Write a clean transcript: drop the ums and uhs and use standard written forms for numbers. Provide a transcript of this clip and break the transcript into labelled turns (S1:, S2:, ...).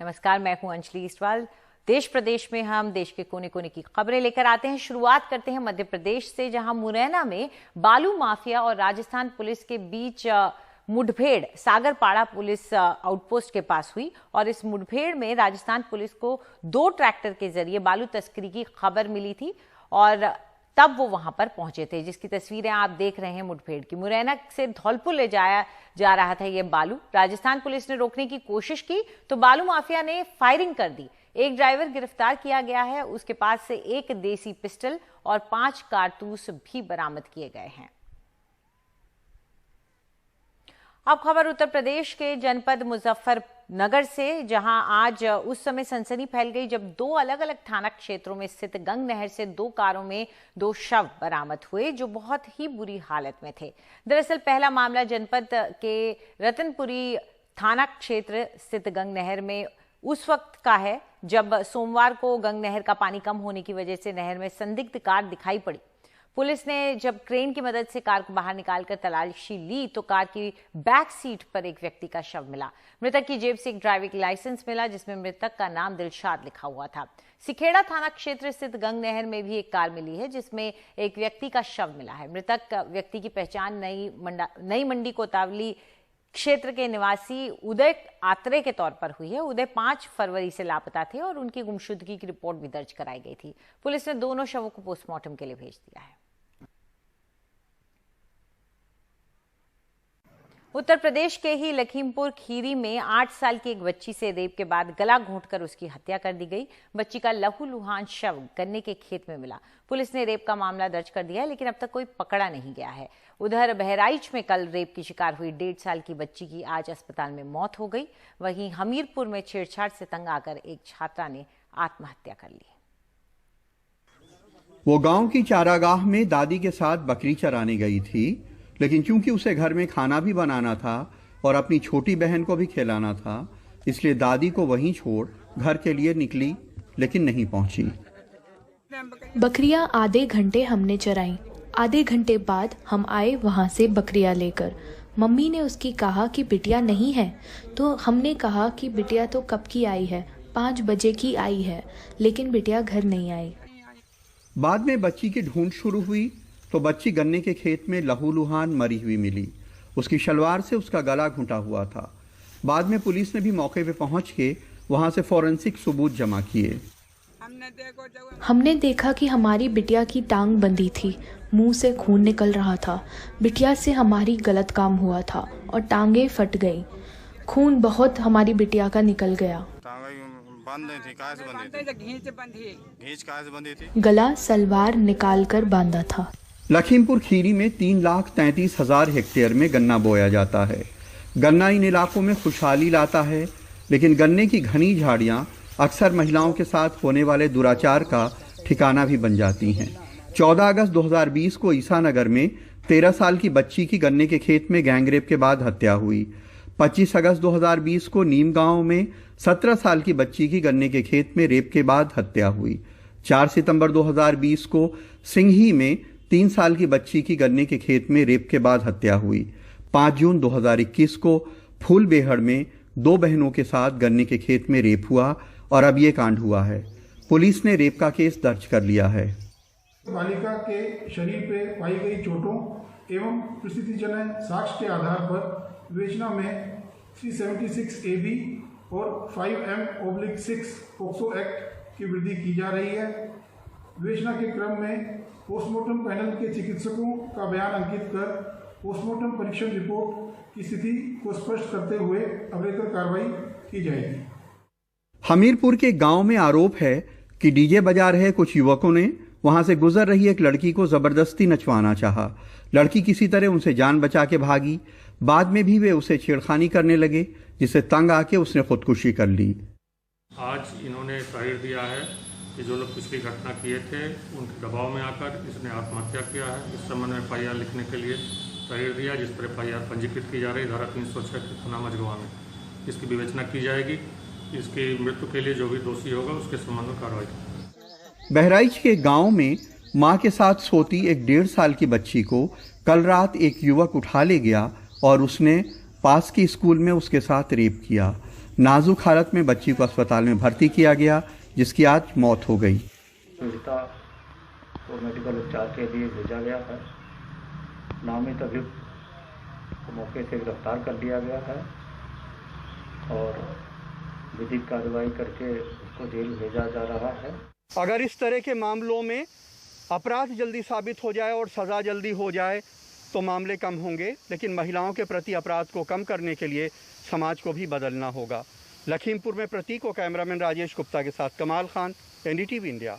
S1: नमस्कार, मैं हूं अंजलि ईस्टवाल। देश प्रदेश में हम देश के कोने कोने की खबरें लेकर आते हैं। शुरुआत करते हैं मध्य प्रदेश से, जहां मुरैना में बालू माफिया और राजस्थान पुलिस के बीच मुठभेड़ सागरपाड़ा पुलिस आउटपोस्ट के पास हुई और इस मुठभेड़ में राजस्थान पुलिस को 2 ट्रैक्टर के जरिए बालू तस्करी की खबर मिली थी और तब वो वहां पर पहुंचे थे, जिसकी तस्वीरें आप देख रहे हैं। मुठभेड़ की मुरैना से धौलपुर ले जाया जा रहा था ये बालू। राजस्थान पुलिस ने रोकने की कोशिश की तो बालू माफिया ने फायरिंग कर दी। एक ड्राइवर गिरफ्तार किया गया है, उसके पास से 1 देसी पिस्टल और 5 कारतूस भी बरामद किए गए हैं। अब खबर उत्तर प्रदेश के जनपद मुजफ्फरनगर से, जहां आज उस समय सनसनी फैल गई जब 2 अलग अलग थाना क्षेत्रों में स्थित गंग नहर से 2 कारों में 2 शव बरामद हुए जो बहुत ही बुरी हालत में थे। दरअसल पहला मामला जनपद के रतनपुरी थाना क्षेत्र स्थित गंग नहर में उस वक्त का है जब सोमवार को गंग नहर का पानी कम होने की वजह से नहर में संदिग्ध कार दिखाई पड़ी। पुलिस ने जब क्रेन की मदद से कार को बाहर निकालकर तलाशी ली तो कार की बैक सीट पर एक व्यक्ति का शव मिला। मृतक की जेब से एक ड्राइविंग लाइसेंस मिला जिसमें मृतक का नाम दिलशाद लिखा हुआ था। सिखेड़ा थाना क्षेत्र स्थित गंग नहर में भी एक कार मिली है जिसमें एक व्यक्ति का शव मिला है। मृतक व्यक्ति की पहचान नई मंडी कोतवाली क्षेत्र के निवासी उदय आत्रे के तौर पर हुई है। उदय 5 फरवरी से लापता थे और उनकी गुमशुदगी की रिपोर्ट भी दर्ज कराई गई थी। पुलिस ने दोनों शवों को पोस्टमार्टम के लिए भेज दिया है। उत्तर प्रदेश के ही लखीमपुर खीरी में 8 साल की एक बच्ची से रेप के बाद गला घोंटकर उसकी हत्या कर दी गई। बच्ची का लहूलुहान शव गन्ने के खेत में मिला। पुलिस ने रेप का मामला दर्ज कर दिया है लेकिन अब तक कोई पकड़ा नहीं गया है। उधर बहराइच में कल रेप की शिकार हुई 1.5 साल की बच्ची की आज अस्पताल में मौत हो गई। वहीं हमीरपुर में छेड़छाड़ से तंग आकर एक छात्रा ने आत्महत्या कर ली।
S2: वो गांव की चारागाह में दादी के साथ बकरी चराने गई थी, लेकिन चूंकि उसे घर में खाना भी बनाना था और अपनी छोटी बहन को भी खिलाना था, इसलिए दादी को वहीं छोड़ घर के लिए निकली लेकिन नहीं पहुंची।
S3: बकरियां आधे घंटे हमने चराई। आधे घंटे बाद हम आए वहां से बकरियां लेकर। मम्मी ने उसकी कहा कि बिटिया नहीं है, तो हमने कहा कि बिटिया तो कब की आई है, 5 बजे की आई है, लेकिन बिटिया घर नहीं आई।
S2: बाद में बच्ची की ढूंढ शुरू हुई तो बच्ची गन्ने के खेत में लहूलुहान मरी हुई मिली। उसकी शलवार से उसका गला घुटा हुआ था। बाद में पुलिस ने भी मौके पे पहुंच के वहां से फॉरेंसिक सबूत जमा किए।
S3: हमने देखा कि हमारी बिटिया की टांग बंधी थी, मुंह से खून निकल रहा था। बिटिया से हमारी गलत काम हुआ था और टांगे फट गई। खून बहुत हमारी बिटिया का निकल गया। गला सलवार निकाल कर बांधा था।
S2: लखीमपुर खीरी में 3,33,000 हेक्टेयर में गन्ना बोया जाता है। गन्ना इन इलाकों में खुशहाली लाता है, लेकिन गन्ने की घनी झाड़ियां अक्सर महिलाओं के साथ होने वाले दुराचार का ठिकाना भी बन जाती हैं। 14 अगस्त 2020 को ईसानगर में 13 साल की बच्ची की गन्ने के खेत में गैंगरेप के बाद हत्या हुई। 25 अगस्त 2020 को नीम गांव में 17 साल की बच्ची की गन्ने के खेत में रेप के बाद हत्या हुई। 4 सितंबर 2020 को सिंघी में 3 साल की बच्ची की गन्ने के खेत में रेप के बाद हत्या हुई। 5 जून 2021 को फूलबेहड़ में 2 बहनों के साथ गन्ने के खेत में रेप हुआ और अब ये कांड हुआ है। पुलिस ने रेप का केस दर्ज कर लिया है।
S4: बालिका के शरीर पर पाई गई चोटों एवं परिस्थितिजन्य साक्ष्य के आधार पर विवेचना में 376 AB और 5M/6 पोक्सो एक्ट की वृद्धि की जा रही है। विवेचना के क्रम में पोस्टमार्टम पैनल के चिकित्सकों का बयान अंकित कर पोस्टमार्टम परीक्षण रिपोर्ट की स्थिति को स्पष्ट करते हुए अग्रेतर कार्रवाई की जाएगी।
S2: हमीरपुर के गांव में आरोप है कि डीजे बजा रहे कुछ युवकों ने वहां से गुजर रही एक लड़की को जबरदस्ती नचवाना चाहा। लड़की किसी तरह उनसे जान बचा के भागी। बाद में भी वे उसे छेड़खानी करने लगे, जिससे तंग आके उसने खुदकुशी कर ली।
S5: आज इन्होंने तहरीर दिया है कि जो लोग पिछली घटना किए थे उनके दबाव में आकर इसने आत्महत्या किया है। इस संबंध में FIR लिखने के लिए तहरीर दिया, जिस पर FIR पंजीकृत की जा रही धारा 306 के थाना मझगवा में। इसकी विवेचना की जाएगी। इसकी मृत्यु के लिए जो भी दोषी होगा उसके संबंध में कार्रवाई।
S2: बहराइच के गांव में मां के साथ सोती एक 1.5 साल की बच्ची को कल रात एक युवक उठा ले गया और उसने पास के स्कूल में उसके साथ रेप किया। नाजुक हालत में बच्ची को अस्पताल में भर्ती किया गया, जिसकी आज मौत हो गई।
S6: पीड़िता को मेडिकल उपचार के लिए भेजा गया है। नामित अभियुक्त को मौके से गिरफ्तार कर लिया गया है और विधिक कार्रवाई करके उसको जेल भेजा जा रहा है।
S2: अगर इस तरह के मामलों में अपराध जल्दी साबित हो जाए और सज़ा जल्दी हो जाए तो मामले कम होंगे, लेकिन महिलाओं के प्रति अपराध को कम करने के लिए समाज को भी बदलना होगा। लखीमपुर में प्रतीक और कैमरामैन राजेश गुप्ता के साथ कमाल खान, NDTV इंडिया।